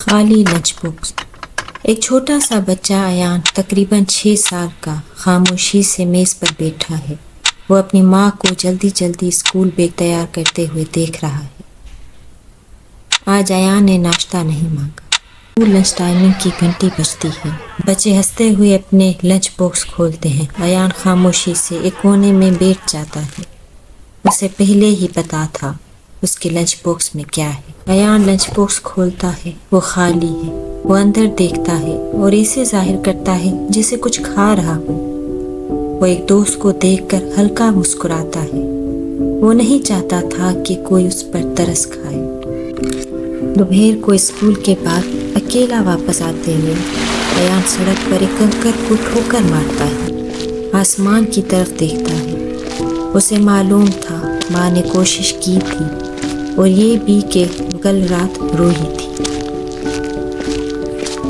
خالی lunch box. ایک چھوٹا سا بچہ ایان تقریباً 6 سال کا خاموشی سے میز پر بیٹھا ہے۔ وہ اپنی ماں کو جلدی جلدی اسکول بیگ تیار کرتے ہوئے دیکھ رہا ہے۔ آج ایان نے ناشتہ نہیں مانگا۔ لنچ ٹائمنگ کی گھنٹی بجتی ہے۔ بچے ہنستے ہوئے اپنے لنچ باکس کھولتے ہیں۔ ایان خاموشی سے ایک کونے میں بیٹھ جاتا ہے۔ اسے پہلے ہی پتا تھا اس کے لنچ باکس میں کیا ہے۔ ایان لنچ باکس کھولتا ہے، وہ خالی ہے۔ وہ اندر دیکھتا ہے اور اسے ظاہر کرتا ہے جیسے کچھ کھا رہا ہو۔ وہ ایک دوست کو دیکھ کر ہلکا مسکراتا ہے۔ وہ نہیں چاہتا تھا کہ کوئی اس پر ترس کھائے۔ دوپہر کو اسکول کے بعد اکیلا واپس آتے ہوئے ایان سڑک پر ایک کنکر کو ٹھوکر مارتا ہے۔ آسمان کی طرف دیکھتا ہے۔ اسے معلوم تھا ماں نے کوشش کی تھی اور یہ بھی کہ کل رات روئی تھی۔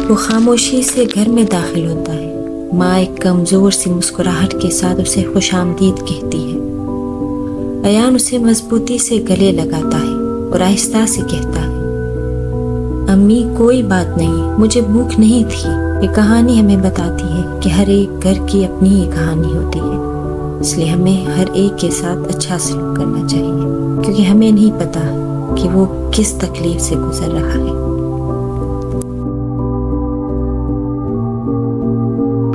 وہ خاموشی سے گھر میں داخل ہوتا ہے۔ ماں ایک کمزور سی مسکراہٹ کے ساتھ اسے خوش آمدید کہتی ہے۔ ایان اسے مضبوطی سے گلے لگاتا ہے اور آہستہ سے کہتا ہے، امی کوئی بات نہیں، مجھے بھوک نہیں تھی۔ یہ کہانی ہمیں بتاتی ہے کہ ہر ایک گھر کی اپنی ہی کہانی ہوتی ہے، اس لیے ہمیں ہر ایک کے ساتھ اچھا سلوک کرنا چاہیے، کیونکہ ہمیں نہیں پتا کہ وہ کس تکلیف سے گزر رہا ہے۔